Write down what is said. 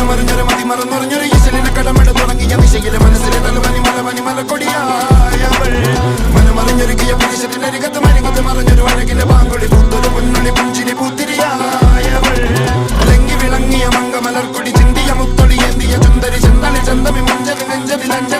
മനമറിഞ്ഞൊരു മതി മറന്നൊറിഞ്ഞൊരു ഈശലിനെ കടമെട തുടങ്ങിയ ദിശയിലെ മനസ്സിലെ മല കൊടിയായവൾ മനമറിഞ്ഞൊരുക്കിയ പുരുഷത്തിനരികത്ത് മരികത്ത് മറിഞ്ഞൊരു അഴകിലെ പാങ്കൊടി പൂത്തൊരു പൊന്നൊളി പുഞ്ചിരി പൂത്തിരിയായവൾ ലങ്ങി വിളങ്ങിയ മംഗമലർക്കൊടി ചിന്തിയ മുത്തൊളി എന്തിയ ചുന്തരി ചെന്തളി ചന്തമി മഞ്ചലി നെഞ്ചതിലഞ്ച